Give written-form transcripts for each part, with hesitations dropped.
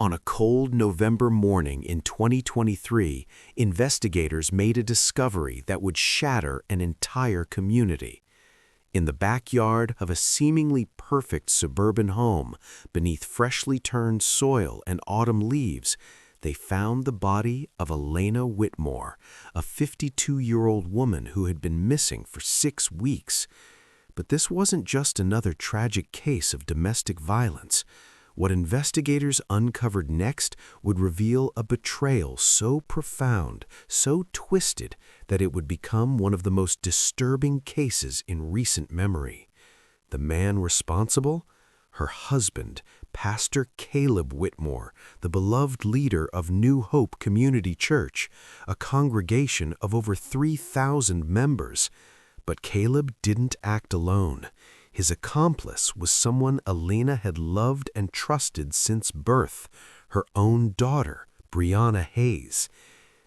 On a cold November morning in 2023, investigators made a discovery that would shatter an entire community. In the backyard of a seemingly perfect suburban home, beneath freshly turned soil and autumn leaves, they found the body of Elena Whitmore, a 52-year-old woman who had been missing for 6 weeks. But this wasn't just another tragic case of domestic violence. What investigators uncovered next would reveal a betrayal so profound, so twisted, that it would become one of the most disturbing cases in recent memory. The man responsible? Her husband, Pastor Caleb Whitmore, the beloved leader of New Hope Community Church, a congregation of over 3,000 members. But Caleb didn't act alone. His accomplice was someone Elena had loved and trusted since birth, her own daughter, Brianna Hayes.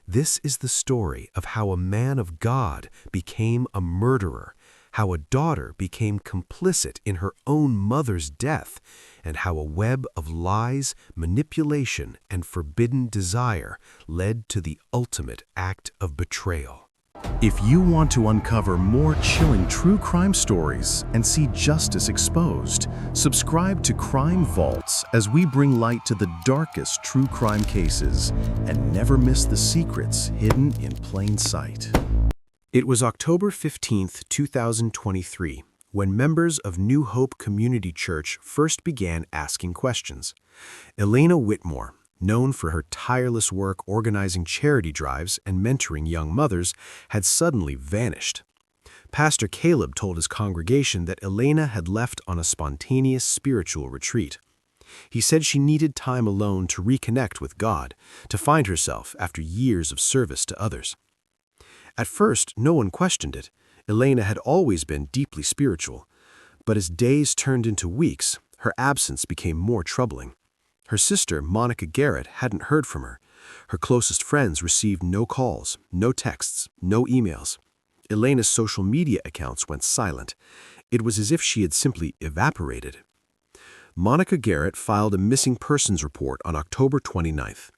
This is the story of how a man of God became a murderer, how a daughter became complicit in her own mother's death, and how a web of lies, manipulation, and forbidden desire led to the ultimate act of betrayal. If you want to uncover more chilling true crime stories and see justice exposed, subscribe to Crime Vaults as we bring light to the darkest true crime cases and never miss the secrets hidden in plain sight. It was October 15, 2023, when members of New Hope Community Church first began asking questions. Elena Whitmore, known for her tireless work organizing charity drives and mentoring young mothers, had suddenly vanished. Pastor Caleb told his congregation that Elena had left on a spontaneous spiritual retreat. He said she needed time alone to reconnect with God, to find herself after years of service to others. At first, no one questioned it. Elena had always been deeply spiritual. But as days turned into weeks, her absence became more troubling. Her sister, Monica Garrett, hadn't heard from her. Her closest friends received no calls, no texts, no emails. Elena's social media accounts went silent. It was as if she had simply evaporated. Monica Garrett filed a missing persons report on October 29th.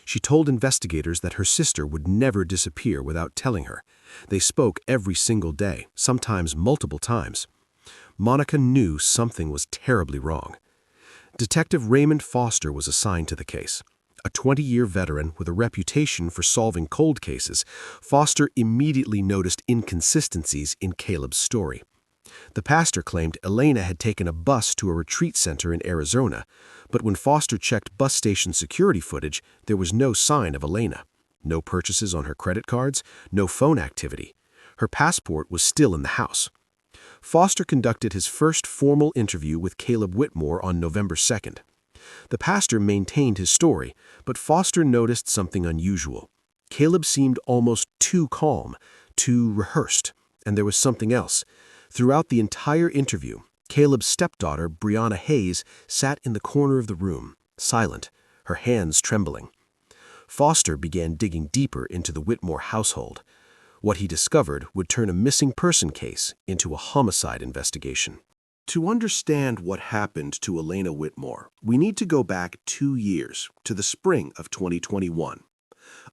She told investigators that her sister would never disappear without telling her. They spoke every single day, sometimes multiple times. Monica knew something was terribly wrong. Detective Raymond Foster was assigned to the case. A 20-year veteran with a reputation for solving cold cases, Foster immediately noticed inconsistencies in Caleb's story. The pastor claimed Elena had taken a bus to a retreat center in Arizona, but when Foster checked bus station security footage, there was no sign of Elena. No purchases on her credit cards, no phone activity. Her passport was still in the house. Foster conducted his first formal interview with Caleb Whitmore on November 2nd. The pastor maintained his story, but Foster noticed something unusual. Caleb seemed almost too calm, too rehearsed, and there was something else. Throughout the entire interview, Caleb's stepdaughter, Brianna Hayes, sat in the corner of the room, silent, her hands trembling. Foster began digging deeper into the Whitmore household. What he discovered would turn a missing person case into a homicide investigation. To understand what happened to Elena Whitmore, we need to go back 2 years, to the spring of 2021.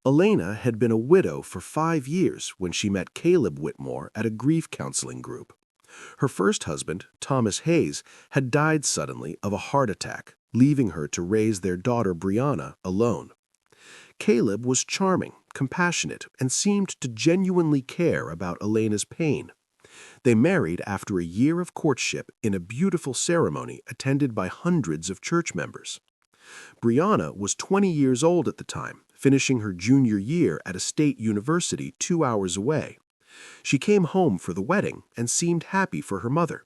Elena had been a widow for 5 years when she met Caleb Whitmore at a grief counseling group. Her first husband, Thomas Hayes, had died suddenly of a heart attack, leaving her to raise their daughter Brianna alone. Caleb was charming, compassionate, and seemed to genuinely care about Elena's pain. They married after a year of courtship in a beautiful ceremony attended by hundreds of church members. Brianna was 20 years old at the time, finishing her junior year at a state university 2 hours away. She came home for the wedding and seemed happy for her mother.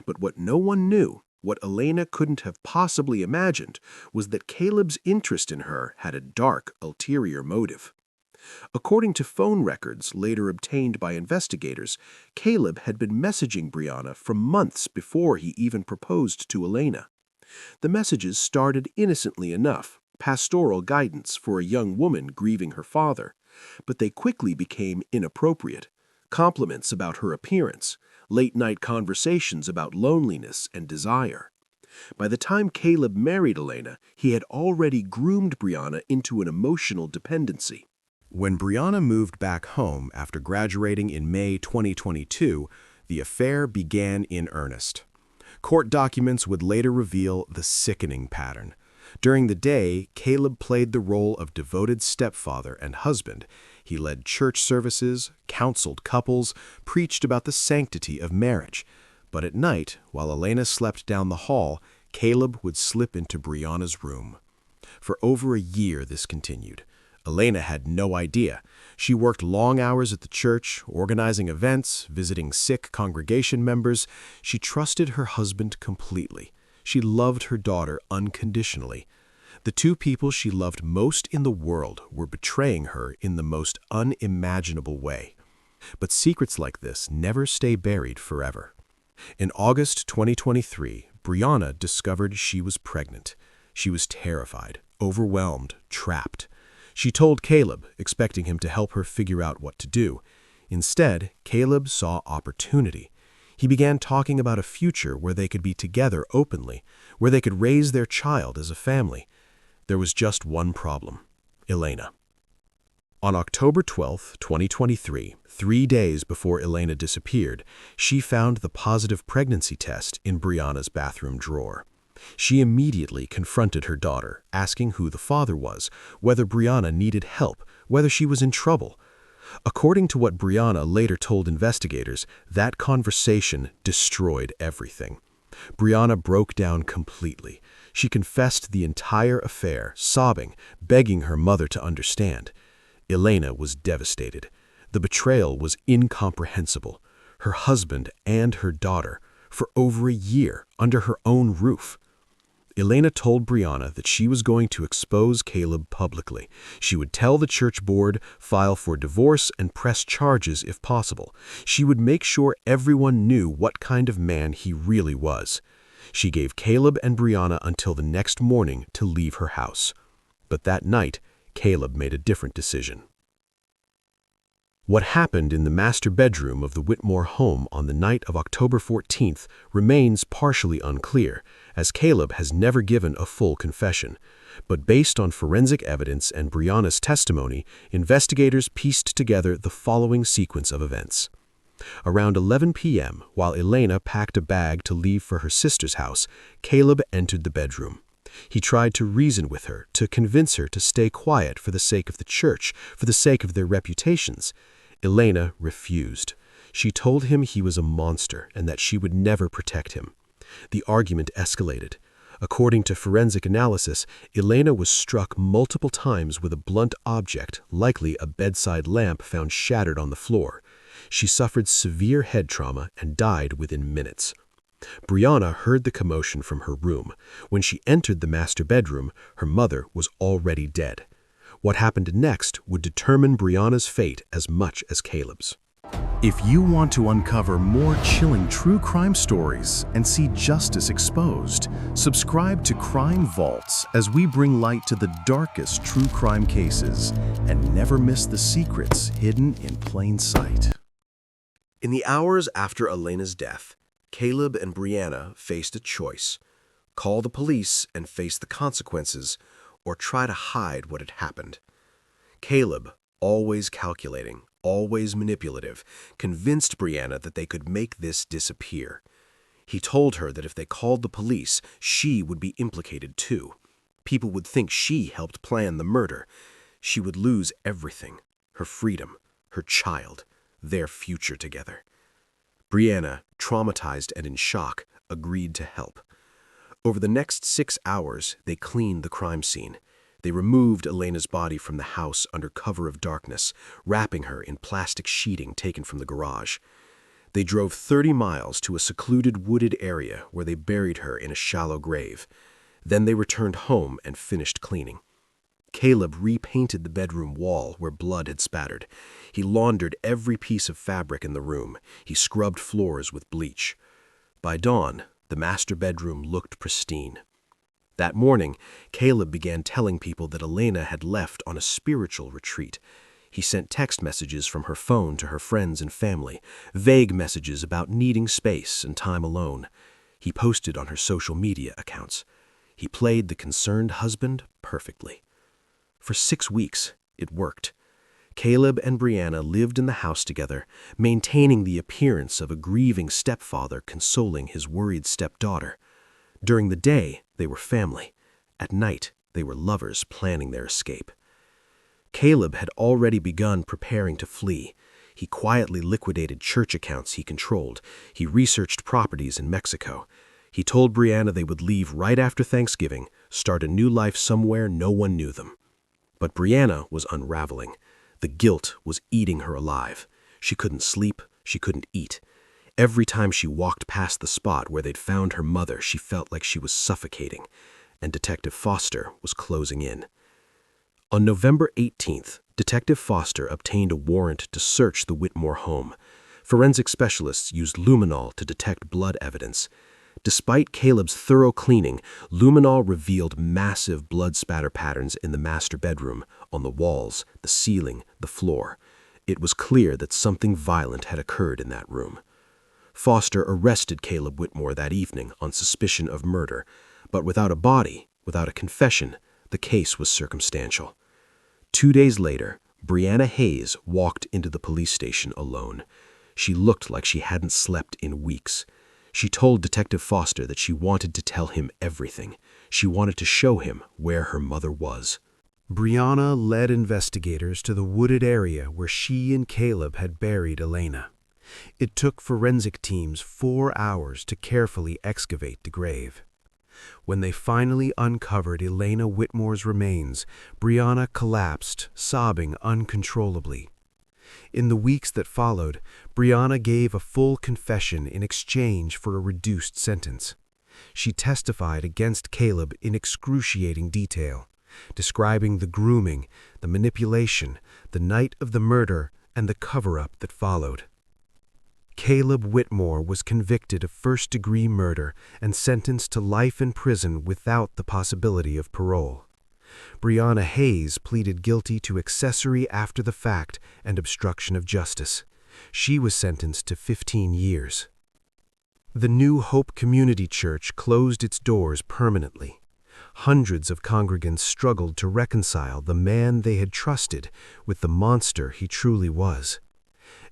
But what no one knew, what Elena couldn't have possibly imagined, was that Caleb's interest in her had a dark, ulterior motive. According to phone records later obtained by investigators, Caleb had been messaging Brianna for months before he even proposed to Elena. The messages started innocently enough, pastoral guidance for a young woman grieving her father, but they quickly became inappropriate. Compliments about her appearance, late-night conversations about loneliness and desire. By the time Caleb married Elena, he had already groomed Brianna into an emotional dependency. When Brianna moved back home after graduating in May 2022, the affair began in earnest. Court documents would later reveal the sickening pattern. During the day, Caleb played the role of devoted stepfather and husband. He led church services, counseled couples, preached about the sanctity of marriage. But at night, while Elena slept down the hall, Caleb would slip into Brianna's room. For over a year this continued. Elena had no idea. She worked long hours at the church, organizing events, visiting sick congregation members. She trusted her husband completely. She loved her daughter unconditionally. The two people she loved most in the world were betraying her in the most unimaginable way. But secrets like this never stay buried forever. In August 2023, Brianna discovered she was pregnant. She was terrified, overwhelmed, trapped. She told Caleb, expecting him to help her figure out what to do. Instead, Caleb saw opportunity. He began talking about a future where they could be together openly, where they could raise their child as a family. There was just one problem: Elena. On October 12, 2023, 3 days before Elena disappeared, she found the positive pregnancy test in Brianna's bathroom drawer. She immediately confronted her daughter, asking who the father was, whether Brianna needed help, whether she was in trouble. According to what Brianna later told investigators, that conversation destroyed everything. Brianna broke down completely. She confessed the entire affair, sobbing, begging her mother to understand. Elena was devastated. The betrayal was incomprehensible. Her husband and her daughter, for over a year, under her own roof. Elena told Brianna that she was going to expose Caleb publicly. She would tell the church board, file for divorce, and press charges if possible. She would make sure everyone knew what kind of man he really was. She gave Caleb and Brianna until the next morning to leave her house. But that night, Caleb made a different decision. What happened in the master bedroom of the Whitmore home on the night of October 14th remains partially unclear, as Caleb has never given a full confession. But based on forensic evidence and Brianna's testimony, investigators pieced together the following sequence of events. Around 11 p.m., while Elena packed a bag to leave for her sister's house, Caleb entered the bedroom. He tried to reason with her, to convince her to stay quiet for the sake of the church, for the sake of their reputations. Elena refused. She told him he was a monster and that she would never protect him. The argument escalated. According to forensic analysis, Elena was struck multiple times with a blunt object, likely a bedside lamp found shattered on the floor. She suffered severe head trauma and died within minutes. Brianna heard the commotion from her room. When she entered the master bedroom, her mother was already dead. What happened next would determine Brianna's fate as much as Caleb's. If you want to uncover more chilling true crime stories and see justice exposed, subscribe to Crime Vaults as we bring light to the darkest true crime cases and never miss the secrets hidden in plain sight. In the hours after Elena's death, Caleb and Brianna faced a choice: call the police and face the consequences, or try to hide what had happened. Caleb, always calculating, always manipulative, convinced Brianna that they could make this disappear. He told her that if they called the police, she would be implicated too. People would think she helped plan the murder. She would lose everything: her freedom, her child, their future together. Brianna, traumatized and in shock, agreed to help. Over the next 6 hours, they cleaned the crime scene. They removed Elena's body from the house under cover of darkness, wrapping her in plastic sheeting taken from the garage. They drove 30 miles to a secluded wooded area where they buried her in a shallow grave. Then they returned home and finished cleaning. Caleb repainted the bedroom wall where blood had spattered. He laundered every piece of fabric in the room. He scrubbed floors with bleach. By dawn, the master bedroom looked pristine. That morning, Caleb began telling people that Elena had left on a spiritual retreat. He sent text messages from her phone to her friends and family, vague messages about needing space and time alone. he posted on her social media accounts. He played the concerned husband perfectly. For 6 weeks, it worked. Caleb and Brianna lived in the house together, maintaining the appearance of a grieving stepfather consoling his worried stepdaughter. During the day, they were family. At night, they were lovers planning their escape. Caleb had already begun preparing to flee. He quietly liquidated church accounts he controlled. He researched properties in Mexico. He told Brianna they would leave right after Thanksgiving, start a new life somewhere no one knew them. But Brianna was unraveling. The guilt was eating her alive. She couldn't sleep, she couldn't eat. Every time she walked past the spot where they'd found her mother, she felt like she was suffocating, and Detective Foster was closing in. On November 18th, Detective Foster obtained a warrant to search the Whitmore home. Forensic specialists used luminol to detect blood evidence. Despite Caleb's thorough cleaning, luminol revealed massive blood spatter patterns in the master bedroom, on the walls, the ceiling, the floor. It was clear that something violent had occurred in that room. Foster arrested Caleb Whitmore that evening on suspicion of murder, but without a body, without a confession, the case was circumstantial. 2 days later, Brianna Hayes walked into the police station alone. She looked like she hadn't slept in weeks. She told Detective Foster that she wanted to tell him everything. She wanted to show him where her mother was. Brianna led investigators to the wooded area where she and Caleb had buried Elena. It took forensic teams 4 hours to carefully excavate the grave. When they finally uncovered Elena Whitmore's remains, Brianna collapsed, sobbing uncontrollably. In the weeks that followed, Brianna gave a full confession in exchange for a reduced sentence. She testified against Caleb in excruciating detail, describing the grooming, the manipulation, the night of the murder, and the cover-up that followed. Caleb Whitmore was convicted of first-degree murder and sentenced to life in prison without the possibility of parole. Brianna Hayes pleaded guilty to accessory after the fact and obstruction of justice. She was sentenced to 15 years. The New Hope Community Church closed its doors permanently. Hundreds of congregants struggled to reconcile the man they had trusted with the monster he truly was.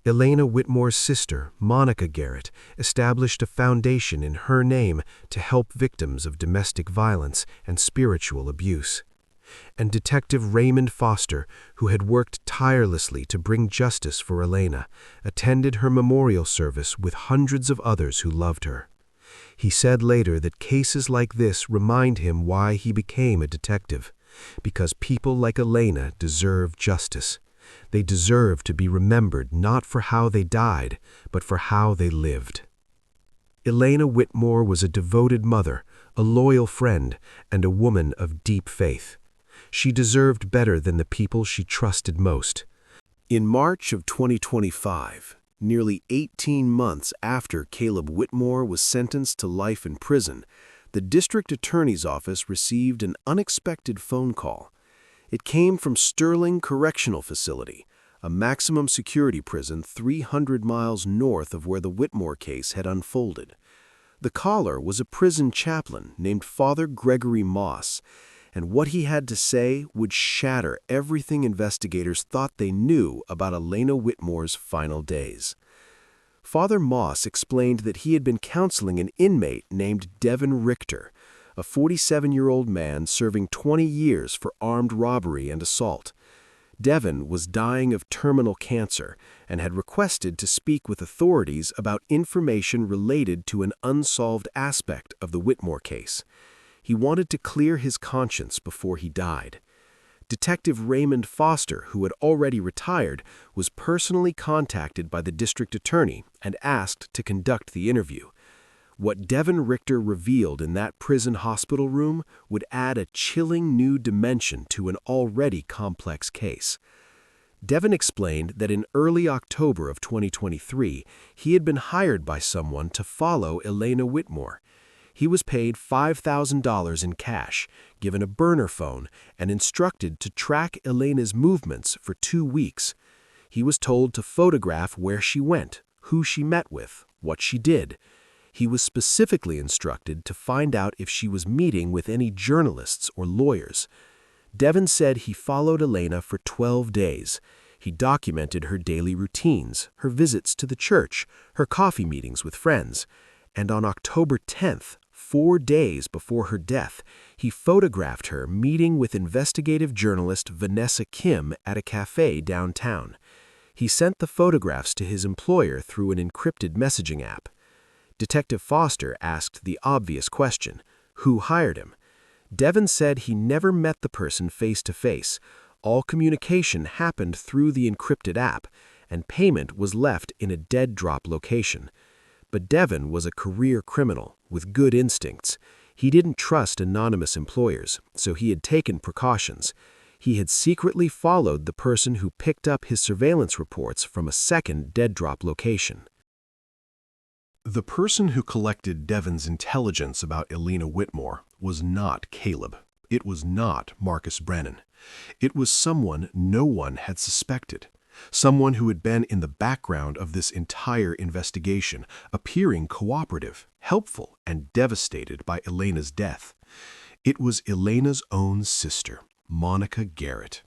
Elena Whitmore's sister, Monica Garrett, established a foundation in her name to help victims of domestic violence and spiritual abuse. And Detective Raymond Foster, who had worked tirelessly to bring justice for Elena, attended her memorial service with hundreds of others who loved her. He said later that cases like this remind him why he became a detective, because people like Elena deserve justice. They deserve to be remembered not for how they died, but for how they lived. Elena Whitmore was a devoted mother, a loyal friend, and a woman of deep faith. She deserved better than the people she trusted most. In March of 2025, nearly 18 months after Caleb Whitmore was sentenced to life in prison, the district attorney's office received an unexpected phone call. It came from Sterling Correctional Facility, a maximum security prison 300 miles north of where the Whitmore case had unfolded. The caller was a prison chaplain named Father Gregory Moss, and what he had to say would shatter everything investigators thought they knew about Elena Whitmore's final days. Father Moss explained that he had been counseling an inmate named Devin Richter, a 47-year-old man serving 20 years for armed robbery and assault. Devin was dying of terminal cancer and had requested to speak with authorities about information related to an unsolved aspect of the Whitmore case. He wanted to clear his conscience before he died. Detective Raymond Foster, who had already retired, was personally contacted by the district attorney and asked to conduct the interview. What Devin Richter revealed in that prison hospital room would add a chilling new dimension to an already complex case. Devin explained that in early October of 2023, he had been hired by someone to follow Elena Whitmore. He was paid $5,000 in cash, given a burner phone, and instructed to track Elena's movements for 2 weeks. He was told to photograph where she went, who she met with, what she did. He was specifically instructed to find out if she was meeting with any journalists or lawyers. Devin said he followed Elena for 12 days. He documented her daily routines, her visits to the church, her coffee meetings with friends. And on October 10th, 4 days before her death, he photographed her meeting with investigative journalist Vanessa Kim at a cafe downtown. He sent the photographs to his employer through an encrypted messaging app. Detective Foster asked the obvious question: who hired him? Devin said he never met the person face-to-face. All communication happened through the encrypted app, and payment was left in a dead-drop location. But Devin was a career criminal with good instincts. He didn't trust anonymous employers, so he had taken precautions. He had secretly followed the person who picked up his surveillance reports from a second dead-drop location. The person who collected Devin's intelligence about Elena Whitmore was not Caleb. It was not Marcus Brennan. It was someone no one had suspected. Someone who had been in the background of this entire investigation, appearing cooperative, helpful, and devastated by Elena's death. It was Elena's own sister, Monica Garrett.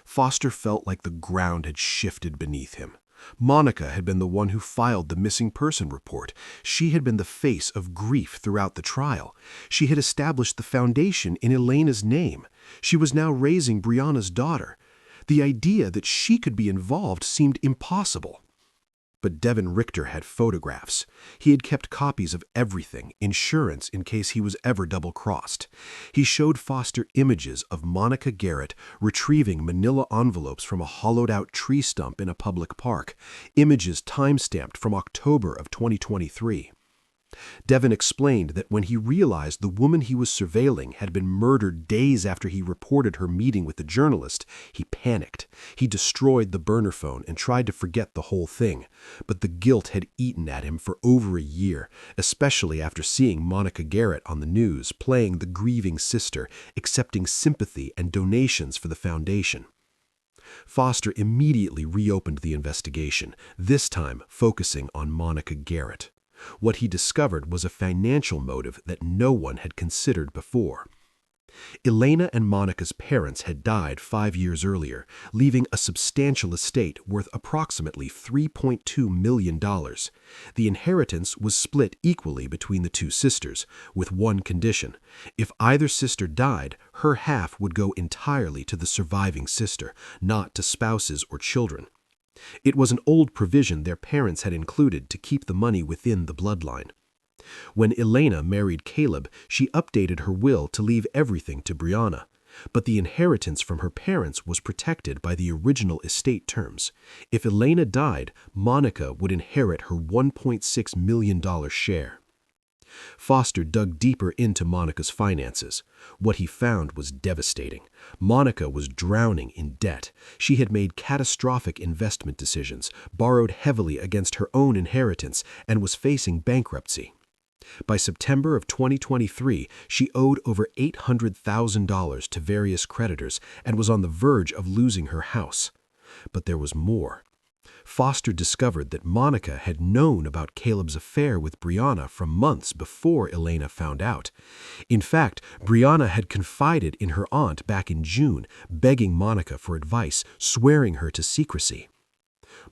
Foster felt like the ground had shifted beneath him. Monica had been the one who filed the missing person report. She had been the face of grief throughout the trial. She had established the foundation in Elena's name. She was now raising Brianna's daughter. The idea that she could be involved seemed impossible. But Devin Richter had photographs. He had kept copies of everything, insurance in case he was ever double-crossed. He showed Foster images of Monica Garrett retrieving manila envelopes from a hollowed-out tree stump in a public park, images time-stamped from October of 2023. Devin explained that when he realized the woman he was surveilling had been murdered days after he reported her meeting with the journalist, he panicked. He destroyed the burner phone and tried to forget the whole thing. But the guilt had eaten at him for over a year, especially after seeing Monica Garrett on the news, playing the grieving sister, accepting sympathy and donations for the foundation. Foster immediately reopened the investigation, this time focusing on Monica Garrett. What he discovered was a financial motive that no one had considered before. Elena and Monica's parents had died 5 years earlier, leaving a substantial estate worth approximately $3.2 million. The inheritance was split equally between the two sisters, with one condition. If either sister died, her half would go entirely to the surviving sister, not to spouses or children. It was an old provision their parents had included to keep the money within the bloodline. When Elena married Caleb, she updated her will to leave everything to Brianna. But the inheritance from her parents was protected by the original estate terms. If Elena died, Monica would inherit her $1.6 million share. Foster dug deeper into Monica's finances. What he found was devastating. Monica was drowning in debt. She had made catastrophic investment decisions, borrowed heavily against her own inheritance, and was facing bankruptcy. By September of 2023, she owed over $800,000 to various creditors and was on the verge of losing her house. But there was more. Foster discovered that Monica had known about Caleb's affair with Brianna from months before Elena found out. In fact, Brianna had confided in her aunt back in June, begging Monica for advice, swearing her to secrecy.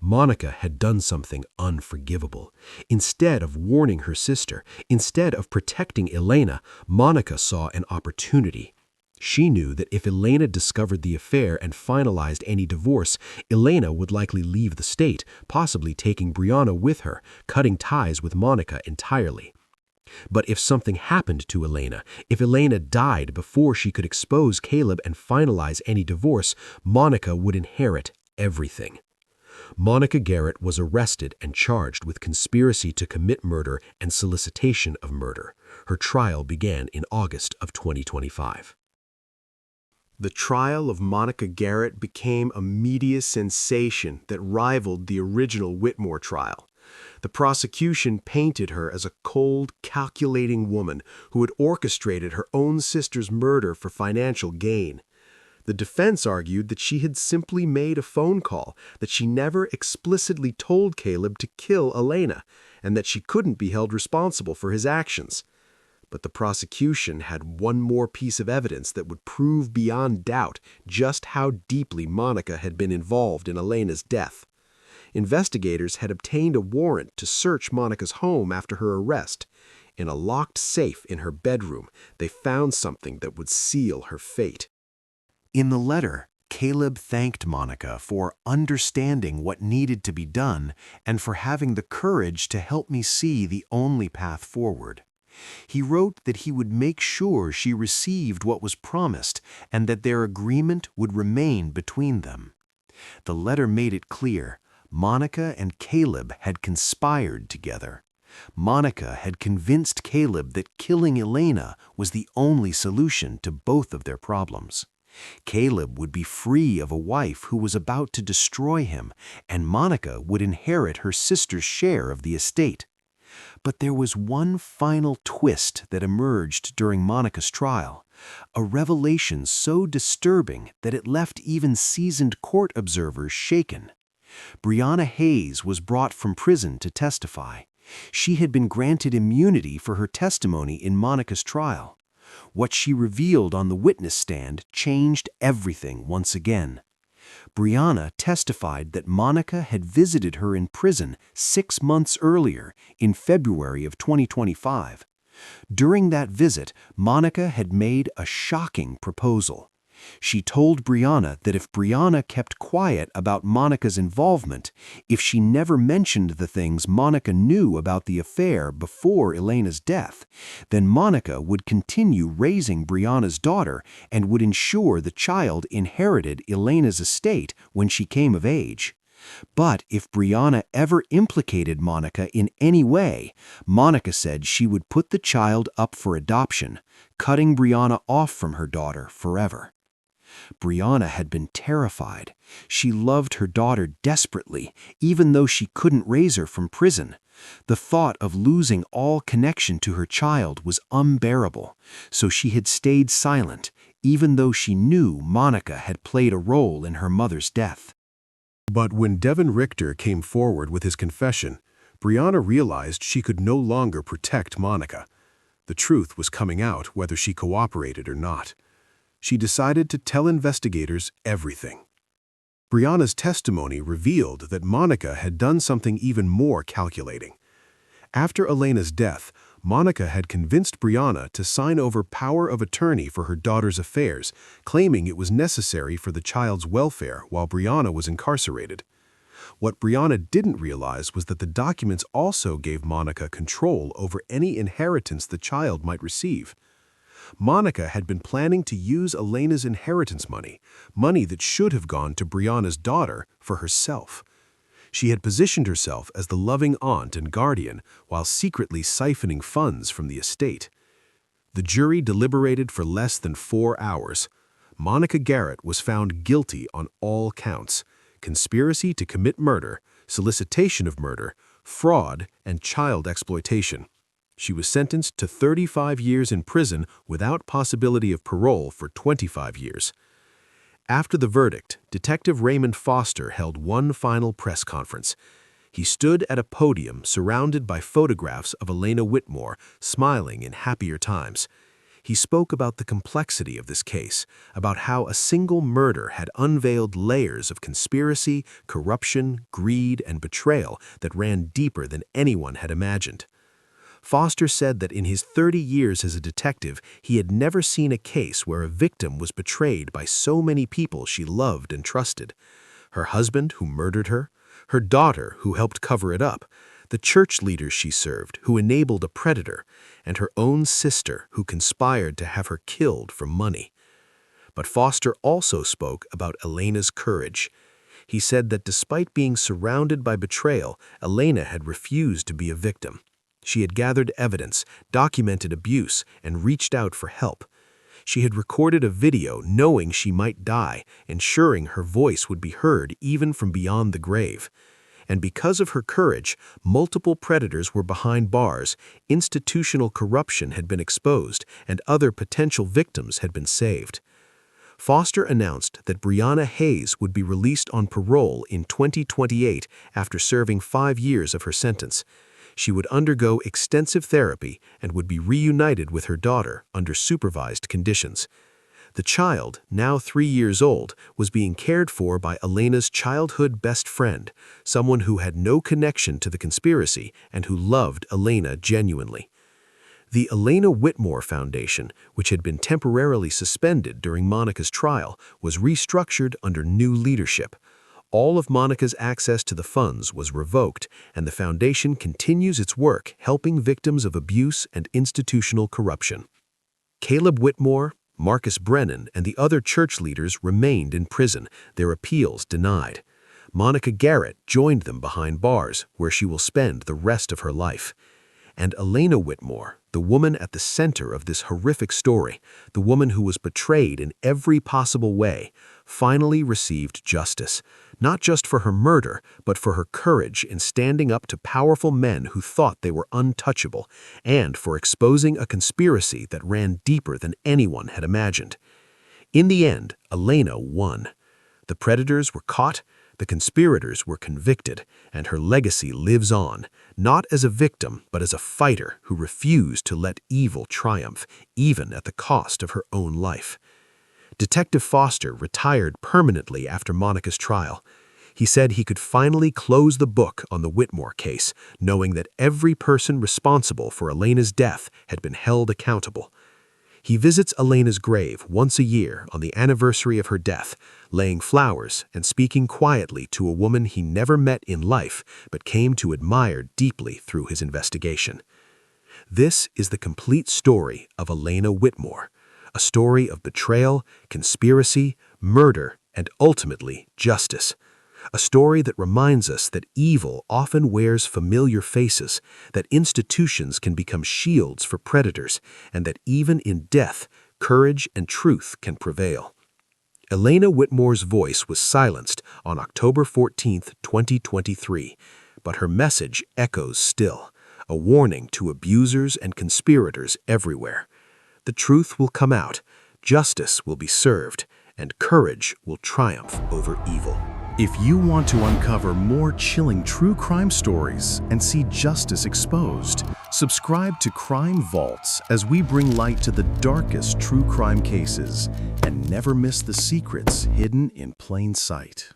Monica had done something unforgivable. Instead of warning her sister, instead of protecting Elena, Monica saw an opportunity. She knew that if Elena discovered the affair and finalized any divorce, Elena would likely leave the state, possibly taking Brianna with her, cutting ties with Monica entirely. But if something happened to Elena, if Elena died before she could expose Caleb and finalize any divorce, Monica would inherit everything. Monica Garrett was arrested and charged with conspiracy to commit murder and solicitation of murder. Her trial began in August of 2025. The trial of Monica Garrett became a media sensation that rivaled the original Whitmore trial. The prosecution painted her as a cold, calculating woman who had orchestrated her own sister's murder for financial gain. The defense argued that she had simply made a phone call, that she never explicitly told Caleb to kill Elena, and that she couldn't be held responsible for his actions. But the prosecution had one more piece of evidence that would prove beyond doubt just how deeply Monica had been involved in Elena's death. Investigators had obtained a warrant to search Monica's home after her arrest. In a locked safe in her bedroom, they found something that would seal her fate. In the letter, Caleb thanked Monica for understanding what needed to be done and for having the courage to help me see the only path forward. He wrote that he would make sure she received what was promised and that their agreement would remain between them. The letter made it clear Monica and Caleb had conspired together. Monica had convinced Caleb that killing Elena was the only solution to both of their problems. Caleb would be free of a wife who was about to destroy him, and Monica would inherit her sister's share of the estate. But there was one final twist that emerged during Monica's trial, a revelation so disturbing that it left even seasoned court observers shaken. Brianna Hayes was brought from prison to testify. She had been granted immunity for her testimony in Monica's trial. What she revealed on the witness stand changed everything once again. Brianna testified that Monica had visited her in prison 6 months earlier, in February of 2025. During that visit, Monica had made a shocking proposal. She told Brianna that if Brianna kept quiet about Monica's involvement, if she never mentioned the things Monica knew about the affair before Elena's death, then Monica would continue raising Brianna's daughter and would ensure the child inherited Elena's estate when she came of age. But if Brianna ever implicated Monica in any way, Monica said she would put the child up for adoption, cutting Brianna off from her daughter forever. Brianna had been terrified. She loved her daughter desperately, even though she couldn't raise her from prison. The thought of losing all connection to her child was unbearable, so she had stayed silent, even though she knew Monica had played a role in her mother's death. But when Devin Richter came forward with his confession, Brianna realized she could no longer protect Monica. The truth was coming out whether she cooperated or not. She decided to tell investigators everything. Brianna's testimony revealed that Monica had done something even more calculating. After Elena's death, Monica had convinced Brianna to sign over power of attorney for her daughter's affairs, claiming it was necessary for the child's welfare while Brianna was incarcerated. What Brianna didn't realize was that the documents also gave Monica control over any inheritance the child might receive. Monica had been planning to use Elena's inheritance money, money that should have gone to Brianna's daughter, for herself. She had positioned herself as the loving aunt and guardian while secretly siphoning funds from the estate. The jury deliberated for less than 4 hours. Monica Garrett was found guilty on all counts: conspiracy to commit murder, solicitation of murder, fraud, and child exploitation. She was sentenced to 35 years in prison without possibility of parole for 25 years. After the verdict, Detective Raymond Foster held one final press conference. He stood at a podium surrounded by photographs of Elena Whitmore, smiling in happier times. He spoke about the complexity of this case, about how a single murder had unveiled layers of conspiracy, corruption, greed, and betrayal that ran deeper than anyone had imagined. Foster said that in his 30 years as a detective, he had never seen a case where a victim was betrayed by so many people she loved and trusted. Her husband, who murdered her, her daughter, who helped cover it up, the church leaders she served, who enabled a predator, and her own sister, who conspired to have her killed for money. But Foster also spoke about Elena's courage. He said that despite being surrounded by betrayal, Elena had refused to be a victim. She had gathered evidence, documented abuse, and reached out for help. She had recorded a video knowing she might die, ensuring her voice would be heard even from beyond the grave. And because of her courage, multiple predators were behind bars, institutional corruption had been exposed, and other potential victims had been saved. Foster announced that Brianna Hayes would be released on parole in 2028 after serving 5 years of her sentence. She would undergo extensive therapy and would be reunited with her daughter under supervised conditions. The child, now 3 years old, was being cared for by Elena's childhood best friend, someone who had no connection to the conspiracy and who loved Elena genuinely. The Elena Whitmore Foundation, which had been temporarily suspended during Monica's trial, was restructured under new leadership. All of Monica's access to the funds was revoked, and the foundation continues its work helping victims of abuse and institutional corruption. Caleb Whitmore, Marcus Brennan, and the other church leaders remained in prison, their appeals denied. Monica Garrett joined them behind bars, where she will spend the rest of her life. And Elena Whitmore, the woman at the center of this horrific story, the woman who was betrayed in every possible way, finally received justice, not just for her murder, but for her courage in standing up to powerful men who thought they were untouchable, and for exposing a conspiracy that ran deeper than anyone had imagined. In the end, Elena won. The predators were caught, the conspirators were convicted, and her legacy lives on, not as a victim, but as a fighter who refused to let evil triumph, even at the cost of her own life. Detective Foster retired permanently after Monica's trial. He said he could finally close the book on the Whitmore case, knowing that every person responsible for Elena's death had been held accountable. He visits Elena's grave once a year on the anniversary of her death, laying flowers and speaking quietly to a woman he never met in life but came to admire deeply through his investigation. This is the complete story of Elena Whitmore, a story of betrayal, conspiracy, murder, and ultimately justice. A story that reminds us that evil often wears familiar faces, that institutions can become shields for predators, and that even in death, courage and truth can prevail. Elena Whitmore's voice was silenced on October 14, 2023, but her message echoes still, a warning to abusers and conspirators everywhere. The truth will come out, justice will be served, and courage will triumph over evil. If you want to uncover more chilling true crime stories and see justice exposed, subscribe to Crime Vaults as we bring light to the darkest true crime cases and never miss the secrets hidden in plain sight.